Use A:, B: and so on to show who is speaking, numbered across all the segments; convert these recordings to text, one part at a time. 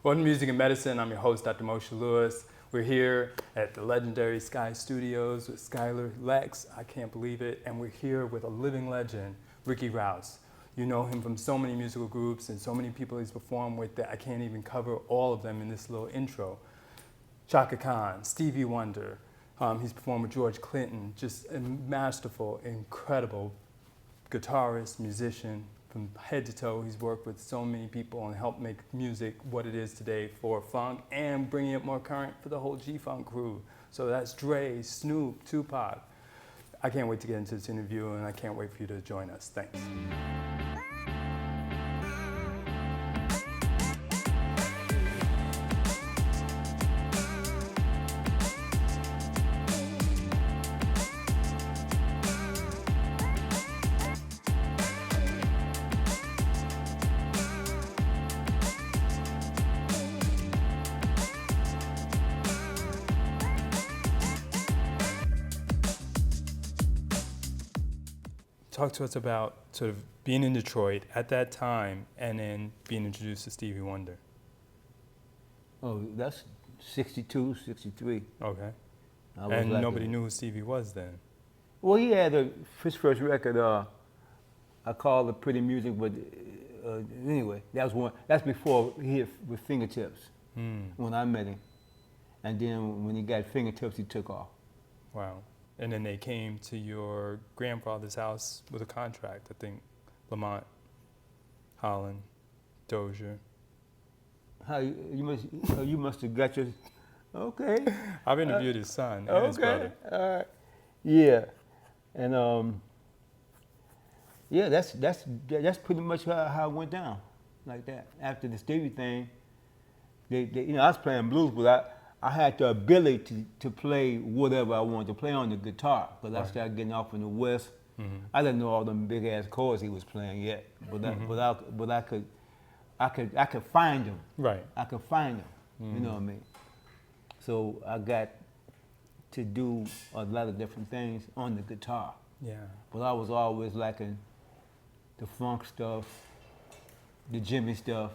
A: Welcome to Music and Medicine. I'm your host, Dr. Moshe Lewis. We're here at the legendary Sky Studios with Skyler Lexx. I can't believe it. And we're here with a living legend, Rouse. You know him from so many musical groups and so many people he's performed with that I can't even cover all of them in this little intro. Chaka Khan, Stevie Wonder. He's performed with George Clinton. Just a masterful, incredible guitarist, musician. From head to toe, he's worked with so many people and helped make music what it is today for funk and bringing it more current for the whole G-Funk crew. So that's Dre, Snoop, Tupac. I can't wait to get into this interview, and I can't wait for you to join us. Thanks. Talk to us about sort of being in Detroit at that time and then being introduced to Stevie Wonder.
B: Oh, that's 62, 63.
A: Okay. And like nobody knew who Stevie was then.
B: Well, he had his first record, I call it Pretty Music, but anyway, that's before he hit with Fingertips, when I met him. And then when he got Fingertips, he took off.
A: Wow. And then they came to your grandfather's house with a contract, I think. Lamont, Holland, Dozier.
B: How you must have got your, okay.
A: I've interviewed his son and his brother.
B: All right. Yeah, and yeah, that's pretty much how it went down, like that. After the Stevie thing, they I was playing blues, but I had the ability to play whatever I wanted to play on the guitar, because I started getting off in the West. I didn't know all them big ass chords he was playing yet, but I could find them.
A: Right.
B: I could find them. You know what I mean? So I got to do a lot of different things on the guitar.
A: Yeah.
B: But I was always liking the funk stuff, the Jimmy stuff,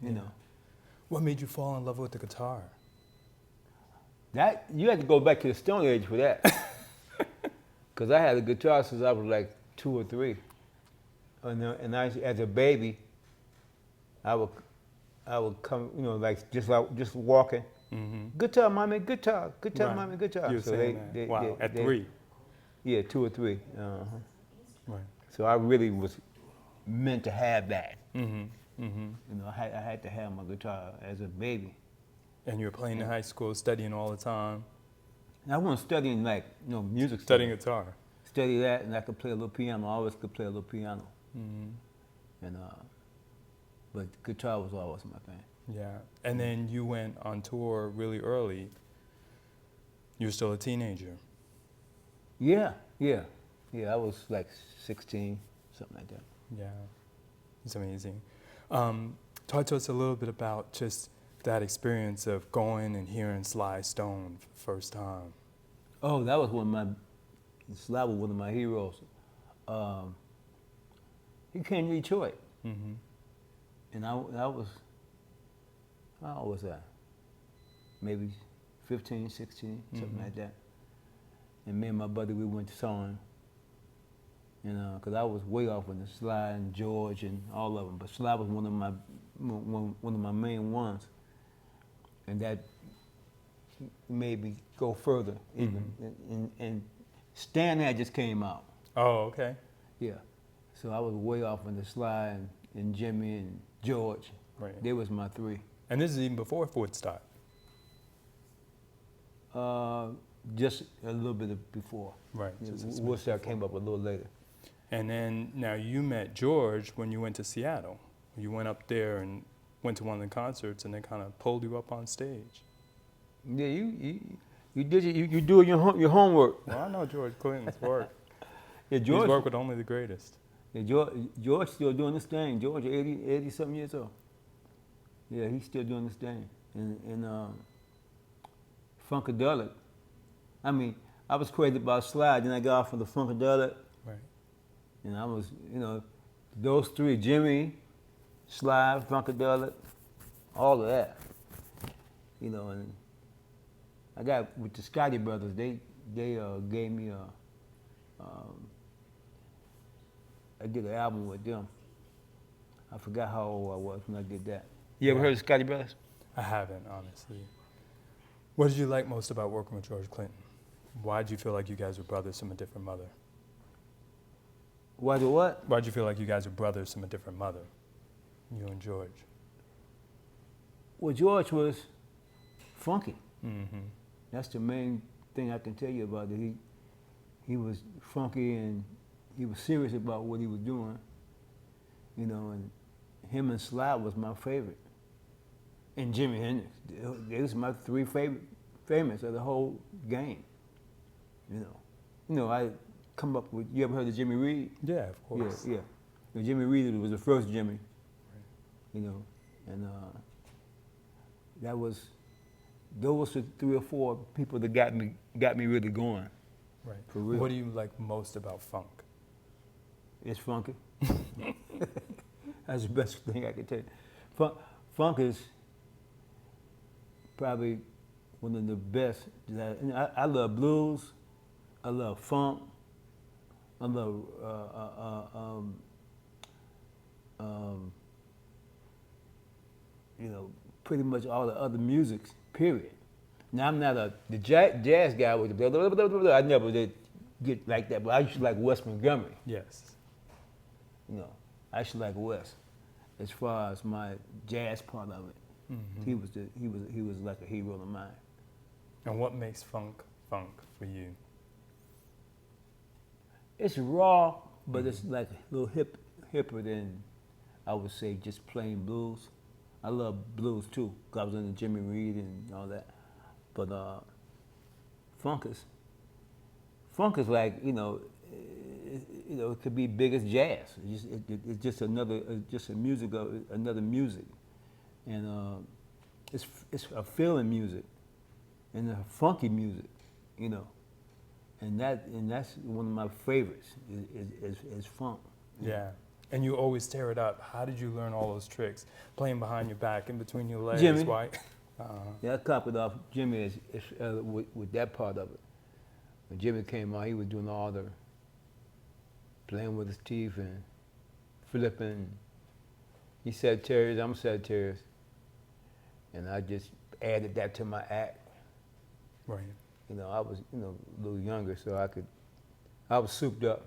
B: you know.
A: What made you fall in love with the guitar?
B: That you had to go back to the Stone Age for that, because I had a guitar since I was like 2 or 3, and I, as a baby, I would come, like just walking, guitar, mommy, guitar,
A: Right.
B: mommy, guitar.
A: You were saying that. Wow, at 3.
B: Yeah, 2 or 3.
A: Right.
B: So I really was meant to have that.
A: Mm-hmm.
B: I had to have my guitar as a baby.
A: And you were playing in high school, studying all the time.
B: And I wasn't studying like music.
A: Studying guitar.
B: Study that, and I could play a little piano. I always could play a little piano. And but guitar was always my thing.
A: Yeah. And then you went on tour really early. You were still a teenager.
B: Yeah. I was like 16, something like that.
A: Yeah. It's amazing. Talk to us a little bit about just that experience of going and hearing Sly Stone for the first time.
B: Oh, that was Sly was one of my heroes. He came to Detroit. And I was, how old was that? Maybe 15, 16, something like that. And me and my buddy, we went to saw him. Because I was way off with the Sly and George and all of them, but Sly was one of my main ones. And that made me go further even. And Stan had just came out.
A: Oh, okay.
B: Yeah. So I was way off on the Sly and Jimmy and George.
A: Right.
B: They was my 3.
A: And this is even before Woodstock.
B: Just a little bit before.
A: Right.
B: Woodstock came up a little later.
A: And then now you met George when you went to Seattle. You went up there and went to one of the concerts, and they kind of pulled you up on stage.
B: Yeah, you did you doing your homework.
A: Well, I know George Clinton's work.
B: Yeah, George.
A: He's worked with only the greatest.
B: Yeah, George still doing this thing. George, 80 something years old. Yeah, he's still doing this thing. And Funkadelic. I mean, I was crazy about Sly, then I got off of the Funkadelic.
A: Right.
B: And I was, those 3, Jimmy, Sly, Funkadelic, all of that. you know, and I got with the Scotty Brothers. They gave me I did an album with them. I forgot how old I was when I did that. You ever heard of Scotty Brothers?
A: I haven't, honestly. What did you like most about working with George Clinton? Why did you feel like you guys were brothers from a different mother?
B: Why the what?
A: Why did you feel like you guys were brothers from a different mother? You and George.
B: Well, George was funky.
A: Mm-hmm.
B: That's the main thing I can tell you about it. He was funky and he was serious about what he was doing, you know, and him and Sly was my favorite. And Jimi Hendrix. They was my three favorites of the whole game, you know. You know, I come up with, you ever heard of Jimmy Reed?
A: Yeah, of course.
B: Yeah. Jimmy Reed was the first Jimmy, you know, and those were 3 or 4 people that got me really going.
A: Right.
B: For real.
A: What do you like most about funk?
B: It's funky. That's the best thing I can tell you. Funk is probably one of the best. I love blues. I love funk. I love you know, pretty much all the other musics. Period. Now I'm not the jazz guy with the blah, blah, blah, blah, blah. I never did get like that, but I used to like Wes Montgomery.
A: Yes.
B: You know, I used to like Wes. As far as my jazz part of it,
A: Mm-hmm.
B: he was like a hero of mine.
A: And what makes funk for you?
B: It's raw, but it's like a little hipper than I would say just plain blues. I love blues too, 'cause I was into Jimmy Reed and all that. But funk is like, you know, it could be big as jazz. It's just another music, and it's a feeling music, and a funky music, you know, and that's one of my favorites is funk.
A: Yeah. And you always tear it up. How did you learn all those tricks? Playing behind your back, in between your legs.
B: Jimmy.
A: Why?
B: Yeah, I copied off Jimmy with that part of it. When Jimmy came out, he was doing all the playing with his teeth and flipping. He Sagittarius, I'm Sagittarius. And I just added that to my act.
A: Right.
B: You know, I was, you know, a little younger, so I was souped up.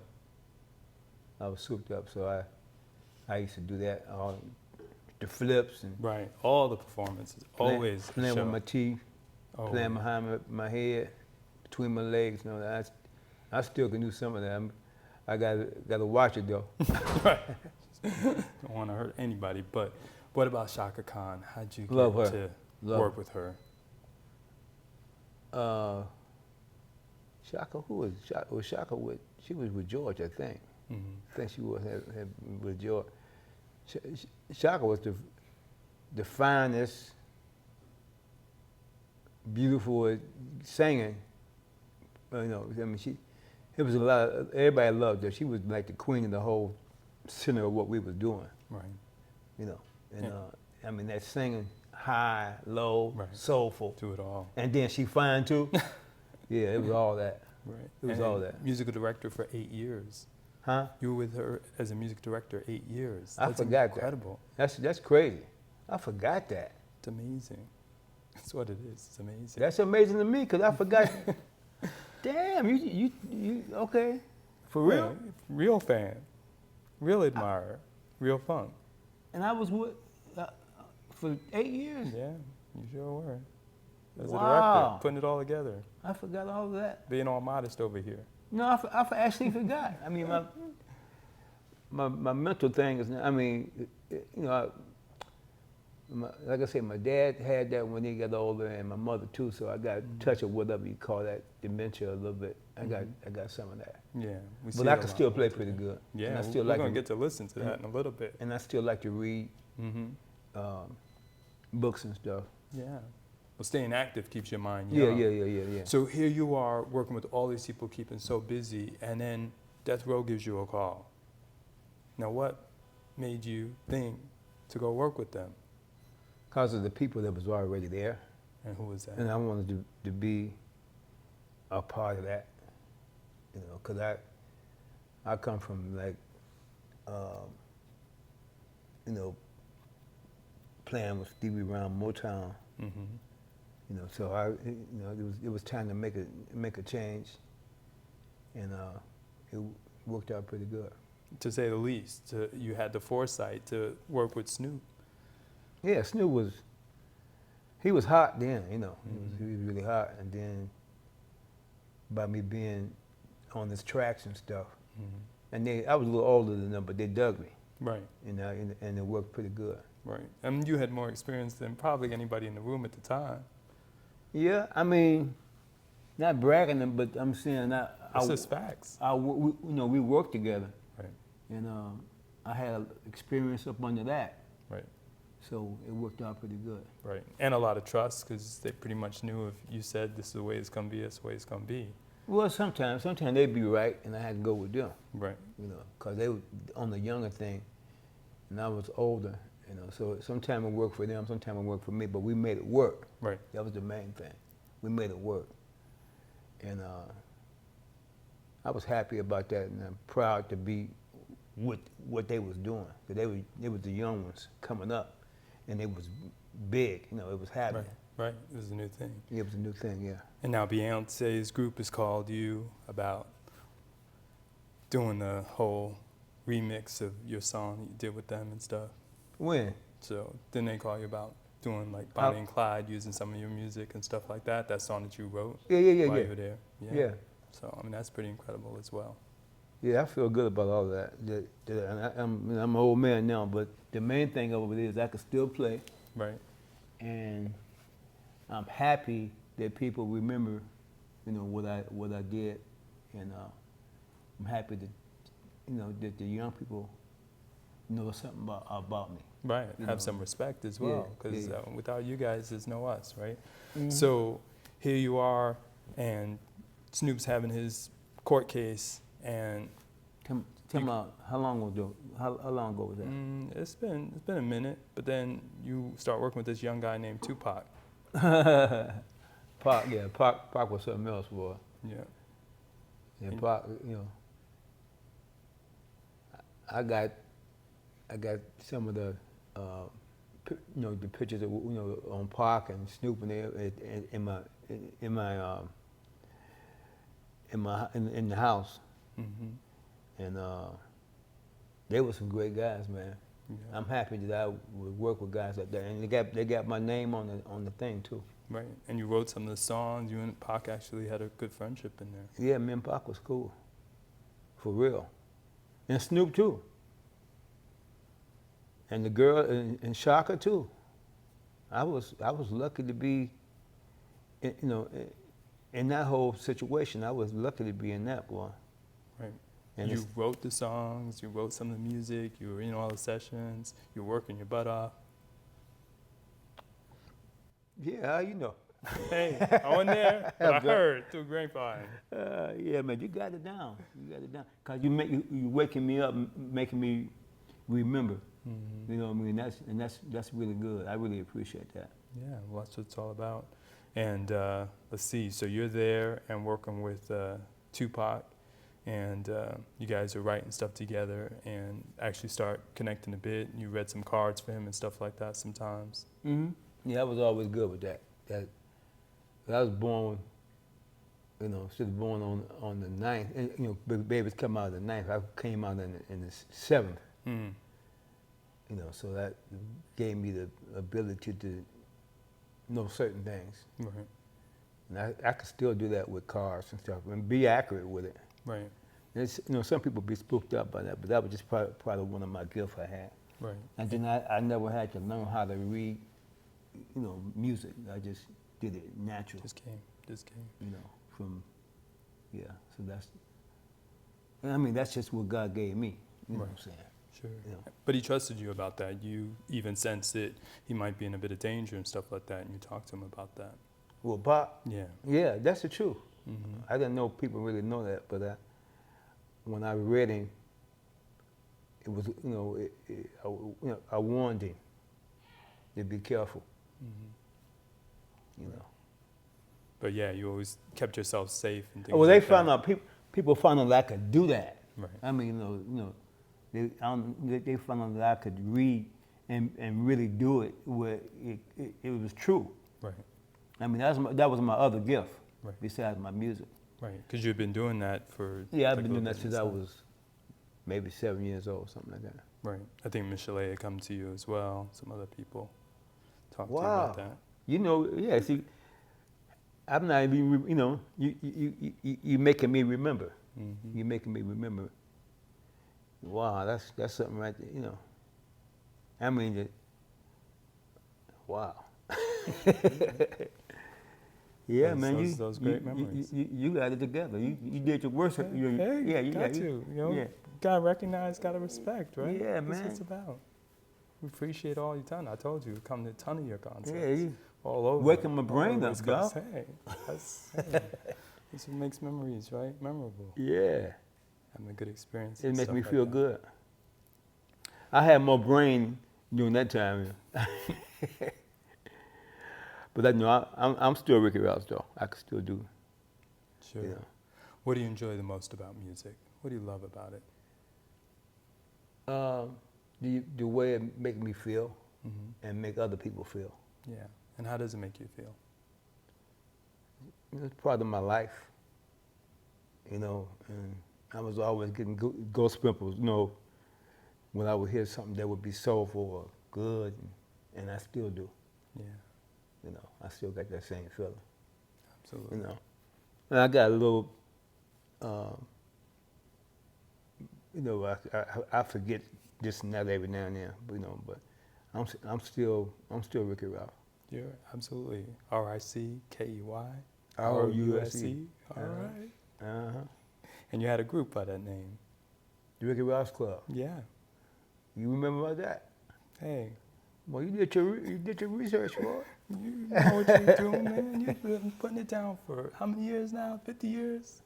B: So I used to do that, all the flips and
A: Right. All the performances. Always.
B: playing
A: show.
B: with my teeth,
A: Always.
B: playing behind my head, between my legs. You know, that. I still can do some of that. I gotta watch it though.
A: Right. Don't want to hurt anybody. But what about Chaka Khan? How'd you
B: Love
A: get
B: her.
A: to
B: Love
A: work
B: her.
A: with her?
B: Chaka, who was Chaka? Was Chaka with? She was with George, I think.
A: Mm-hmm.
B: I think she was had with George. Chaka was the finest, beautiful singing. You know, I mean, it was a lot. Everybody loved her. She was like the queen of the whole center of what we was doing.
A: Right.
B: You know, and
A: Yeah.
B: I mean that singing, high, low,
A: Right.
B: soulful,
A: Do it all.
B: and then she fine too. Yeah, it was all that.
A: Right.
B: It was
A: And
B: all that.
A: Musical director for 8 years.
B: Huh?
A: You were with her as a music director 8 years.
B: I
A: That's
B: forgot
A: incredible.
B: that. That's crazy. I forgot that.
A: It's amazing. That's what it is. It's amazing.
B: That's amazing to me because I forgot. Damn, you okay? For real?
A: Yeah, real fan. Real admirer. Real funk.
B: And I was with for 8 years.
A: Yeah, you sure were. As a
B: Wow.
A: director, putting it all together.
B: I forgot all of that.
A: Being all modest over here.
B: No, I actually forgot. I mean, my mental thing is. I mean, you know, like I said, my dad had that when he got older, and my mother too. So I got touch of whatever you call that dementia a little bit. I got some of that.
A: Yeah. We see
B: But
A: it
B: I
A: a
B: can
A: lot
B: still
A: more
B: play
A: today.
B: pretty good.
A: Yeah,
B: and I
A: we're
B: still like
A: going to
B: to,
A: get to listen to that in a little bit.
B: and I still like to read
A: Mm-hmm.
B: books and stuff.
A: Yeah. Well, staying active keeps your mind
B: Yeah,
A: young.
B: yeah.
A: So here you are working with all these people, keeping so busy, and then Death Row gives you a call. Now, what made you think to go work with them?
B: Because of the people that was already there.
A: And who was that?
B: And I wanted to be a part of that, you know, because I come from like, you know, playing with Stevie around Motown,
A: Mm-hmm.
B: you know, so you know, it was time to make a change, and it worked out pretty good.
A: To say the least, you had the foresight to work with Snoop.
B: Yeah, Snoop he was hot then, you know,
A: Mm-hmm.
B: he was really hot, and then by me being on his tracks and stuff,
A: Mm-hmm.
B: and I was a little older than them, but they dug me,
A: Right.
B: you know, and it worked pretty good.
A: Right. And you had more experience than probably anybody in the room at the time.
B: Yeah, I mean, not bragging them, but I'm saying
A: It's just facts.
B: you know, we worked together,
A: Right.
B: and I had experience up under that,
A: Right.
B: so it worked out pretty good.
A: Right. And a lot of trust, because they pretty much knew if you said this is the way it's going to be, it's the way it's going to be.
B: Well, sometimes they'd be right, and I had to go with them,
A: Right.
B: you know, because they were on the younger thing, and I was older, you know, so sometimes it worked for them, sometimes it worked for me, but we made it work.
A: Right.
B: That was the main thing. We made it work. And I was happy about that, and I'm proud to be with what they was doing. 'Cause they was the young ones coming up, and it was big, you know, it was happening.
A: Right. Right. It was a new thing.
B: It was a new thing, yeah.
A: And now Beyonce's group has called you about doing the whole remix of your song you did with them and stuff.
B: When?
A: So didn't they call you about doing like Bonnie and Clyde, using some of your music and stuff like that? That song that you wrote while you were there.
B: Yeah.
A: So I mean that's pretty incredible as well.
B: Yeah, I feel good about all that. And I'm an old man now, but the main thing of it is I can still play,
A: Right.
B: and I'm happy that people remember, you know, what I did, and I'm happy that, you know, that the young people know something about me.
A: Right.
B: You
A: Have
B: know.
A: some respect as well,
B: Yeah,
A: because
B: yeah.
A: without you guys, there's no us, right?
B: Mhm.
A: So here you are, and Snoop's having his court case, and
B: Tell me how long ago was that?
A: it's been a minute. But then you start working with this young guy named Tupac.
B: Pac was something else, boy.
A: Yeah.
B: Yeah,
A: And-
B: Pac, you know. I got some of the, you know, the pictures of, you know, on Pac and Snoop and in the house,
A: Mm-hmm.
B: and they were some great guys, man.
A: Yeah.
B: I'm happy that I would work with guys like that, and they got my name on the thing too.
A: Right. And you wrote some of the songs. You and Pac actually had a good friendship in there.
B: Yeah, me and Pac was cool, for real, and Snoop too, and the girl and Chaka too. I was lucky to be, you know, in that whole situation. I was lucky to be in that, boy.
A: Right.
B: And
A: You wrote the songs. You wrote some of the music. You were in all the sessions. You were working your butt off.
B: yeah, you know.
A: Hey, I wasn't there, but I heard through grapevine.
B: Yeah, man, you got it down. You got it down. Cause you waking me up, making me remember.
A: Mm-hmm.
B: You know what I mean? That's really good. I really appreciate that.
A: Yeah, well, that's what it's all about. And let's see, so you're there and working with Tupac, and you guys are writing stuff together and actually start connecting a bit. You read some cards for him and stuff like that sometimes.
B: Mm-hmm. Yeah, I was always good with that. I was born, you know, instead of born on the 9th, and, you know, babies come out on the 9th. I came out in the 7th.
A: Mm.
B: You know, so that gave me the ability to know certain things.
A: Right,
B: And I could still do that with cars and stuff and be accurate with it.
A: right,
B: And it's, you know, some people be spooked up by that, but that was just probably one of my gifts I had.
A: right.
B: And then I never had to learn how to read, you know, music. I just did it natural,
A: Just came.
B: you know, from, yeah. So that's, and I mean, that's just what God gave me, you know what I'm saying?
A: Sure.
B: You know.
A: But he trusted you about that. You even sensed that he might be in a bit of danger and stuff like that, and you talked to him about that.
B: Well, Bob,
A: Yeah.
B: yeah, that's the truth.
A: Mm-hmm.
B: I didn't know people really know that, but when I read him, it was, you know, I warned him to be careful,
A: Mm-hmm.
B: you know.
A: But yeah, you always kept yourself safe and things
B: Well, they
A: like
B: found
A: that.
B: out people found out that I could do that.
A: Right.
B: I mean, they found out that I could read and really do it where it was true.
A: Right.
B: I mean, that was my other gift,
A: Right.
B: besides my music.
A: Right. Because you've been doing that for.
B: Yeah, I've
A: like
B: been
A: a
B: doing
A: little
B: that
A: bit
B: since I
A: yourself.
B: was maybe 7 years old, something like that.
A: Right. I think Michelet had come to you as well. Some other people talked to you
B: Wow.
A: about that.
B: You know, yeah. See, I'm not even. You know, you making me remember.
A: Mm-hmm.
B: You're making me remember. Wow, that's something right there. You know, I mean, wow. Yeah, man,
A: those great memories.
B: You got it together. You did your work.
A: Hey,
B: You
A: got to. You know,
B: yeah.
A: gotta recognize, gotta respect, right?
B: Yeah,
A: That's what
B: man.
A: it's about. We appreciate all you've done. I told you, come to a ton of your concerts.
B: Yeah, you
A: all over.
B: waking my
A: all
B: brain
A: over
B: up,
A: West Coast.
B: dog.
A: Hey, that's what makes memories, right? Memorable.
B: Yeah,
A: Having a good experience.
B: it
A: and
B: makes
A: stuff
B: me
A: like
B: feel
A: that.
B: good. I had more brain during that time. But I know I'm still Ricky Rouse, though. I can still do.
A: Sure.
B: You know.
A: What do you enjoy the most about music? What do you love about it?
B: The way it makes me feel
A: Mm-hmm.
B: and make other people feel.
A: Yeah. And how does it make you feel?
B: You know, it's part of my life. You know, and I was always getting ghost pimples, you know, when I would hear something that would be soulful or good, and I still do.
A: Yeah.
B: You know, I still got that same feeling.
A: Absolutely.
B: You know, and I got a little, you know, I forget this and that every now and then, you know, but I'm still Ricky Rouse.
A: You're absolutely RICKEY.
B: RUSE.
A: All right.
B: Uh-huh.
A: And you had a group by that name.
B: The Ricky Rouse Club.
A: Yeah.
B: You remember about that?
A: Hey,
B: Well, you did your research, boy.
A: you know what you're doing, man. You've been putting it down for how many years now? 50 years?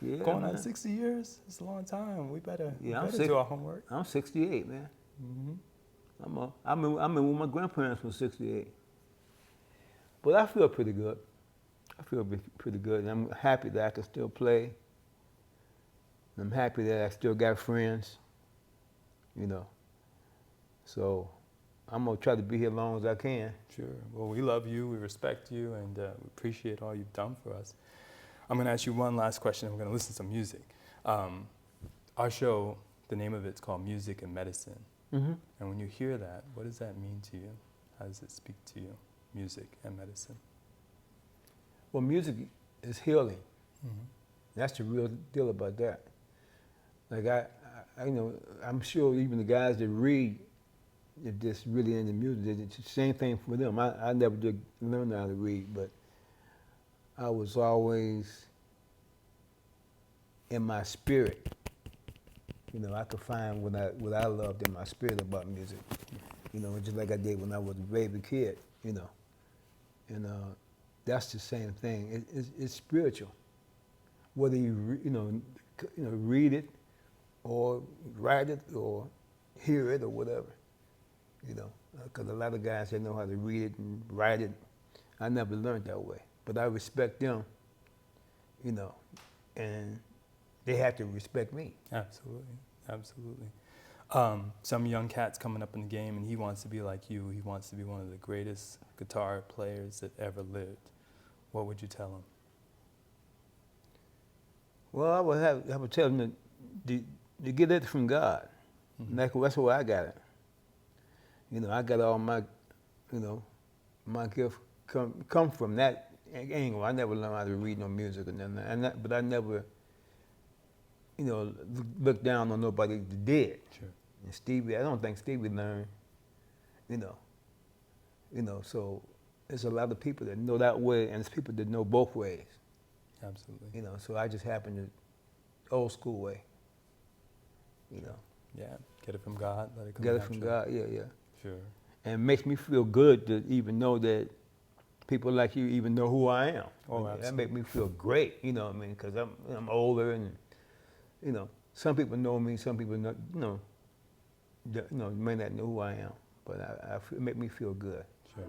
B: Yeah,
A: Going
B: man.
A: on 60 years? It's a long time. We better,
B: Yeah,
A: do our homework.
B: I'm 68, man.
A: Mm-hmm.
B: I'm in when my grandparents were 68. But I feel pretty good. I feel pretty good. And I'm happy that I can still play. I'm happy that I still got friends, you know. So I'm going to try to be here as long as I can.
A: Sure. Well, we love you, we respect you, and we appreciate all you've done for us. I'm going to ask you one last question, and we're going to listen to some music. Our show, the name of it's called Music and Medicine.
B: Mm-hmm.
A: And when you hear that, what does that mean to you? How does it speak to you, music and medicine?
B: Well, music is healing.
A: Mm-hmm.
B: That's the real deal about that. Like I you know, I'm sure even the guys that read, they're just really into music. It's the same thing for them. I never did learn how to read, but I was always in my spirit. You know, I could find what I loved in my spirit about music. You know, just like I did when I was a baby kid. You know, and that's the same thing. It's spiritual. Whether you read it, or write it, or hear it, or whatever. You know, because a lot of guys, they know how to read it and write it. I never learned that way, but I respect them. You know, and they have to respect me.
A: Absolutely, absolutely. Some young cat's coming up in the game, and he wants to be like you. He wants to be one of the greatest guitar players that ever lived. What would you tell him?
B: Well, I would tell them to get it from God.
A: Mm-hmm.
B: That's where I got it. You know, I got all my, you know, my gift come from that angle. I never learned how to read no music or nothing, but I never, you know, looked down on nobody that did.
A: Sure.
B: And Stevie, I don't think Stevie learned, you know, so there's a lot of people that know that way, and there's people that know both ways.
A: Absolutely.
B: You know, so I just happen to old school way. You know.
A: Yeah, get it from God, let it come
B: Get it
A: naturally.
B: from God, yeah.
A: Sure.
B: And it makes me feel good to even know that people like you even know who I am.
A: Oh,
B: That
A: absolutely.
B: makes me feel great, you know what I mean? Because I'm older and, you know, some people know me, some people not, may not know who I am. But it make me feel good.
A: Sure.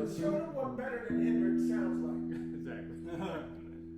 C: Show them what better than Hendrix sounds like.
A: Exactly.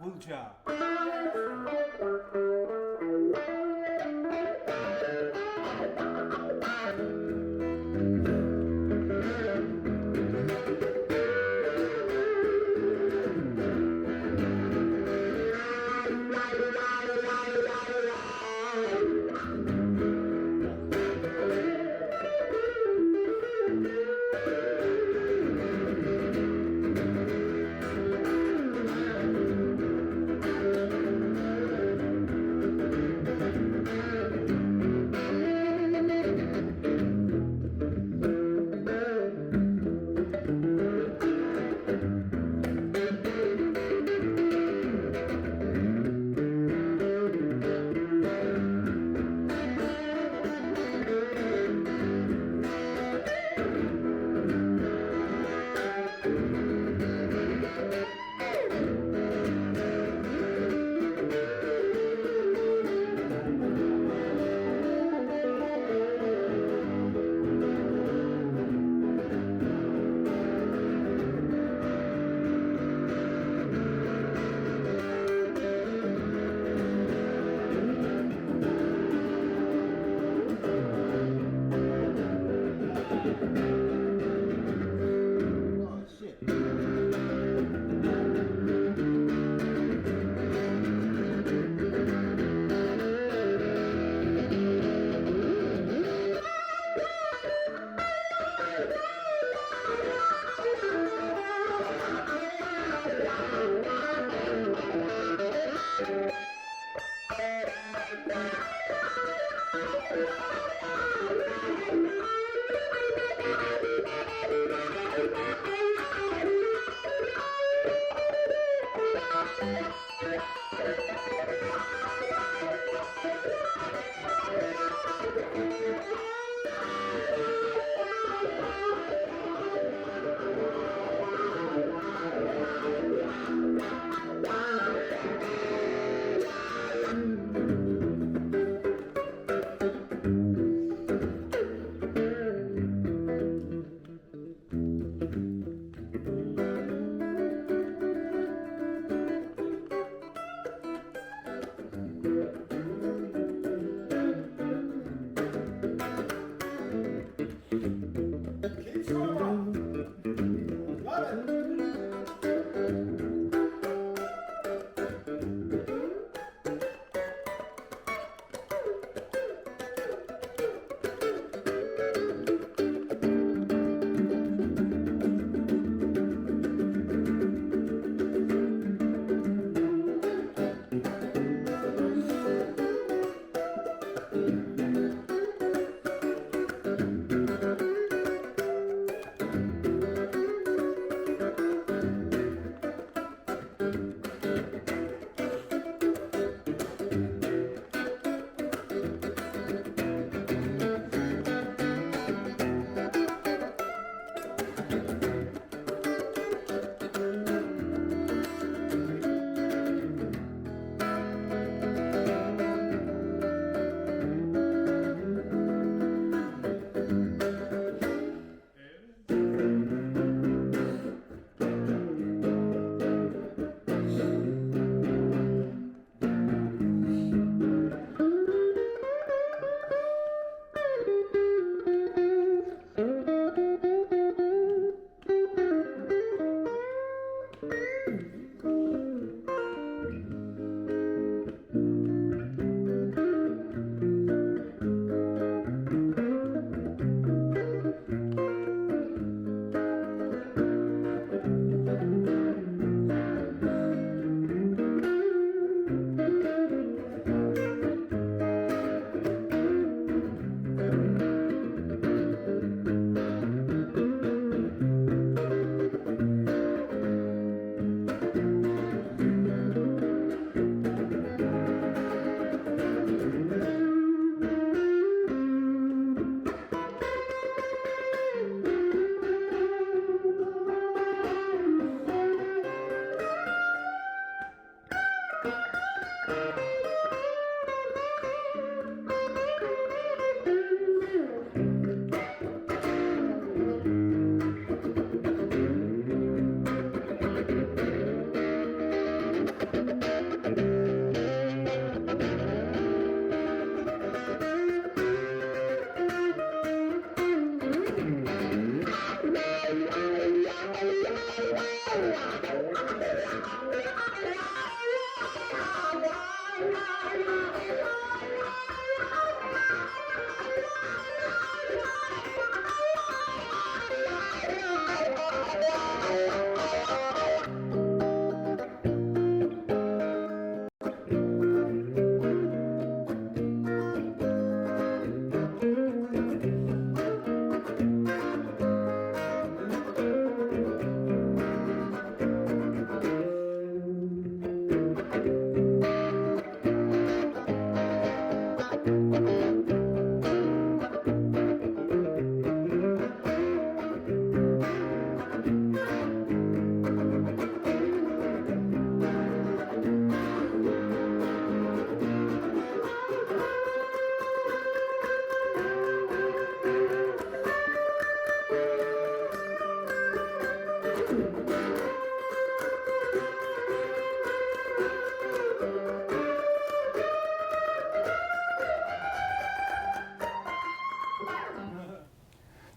B: Wool Child.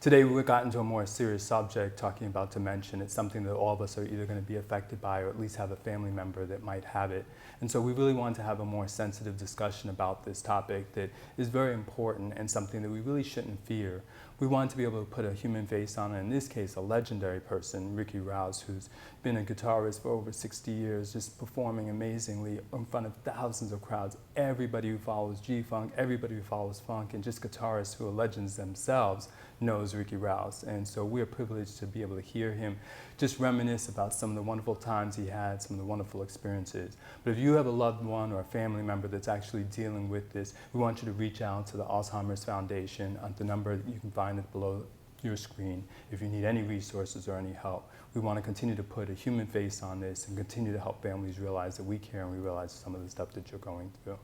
A: Today we got into a more serious subject, talking about dementia. It's something that all of us are either going to be affected by or at least have a family member that might have it. And so we really want to have a more sensitive discussion about this topic that is very important and something that we really shouldn't fear. We want to be able to put a human face on it, in this case a legendary person, Ricky Rouse, who's been a guitarist for over 60 years, just performing amazingly in front of thousands of crowds. Everybody who follows G-Funk, everybody who follows funk, and just guitarists who are legends themselves knows Ricky Rouse. And so we're privileged to be able to hear him just reminisce about some of the wonderful times he had, some of the wonderful experiences. But if you have a loved one or a family member that's actually dealing with this, we want you to reach out to the Alzheimer's Foundation at the number that you can find it below your screen if you need any resources or any help. We want to continue to put a human face on this and continue to help families realize that we care and we realize some of the stuff that you're going through.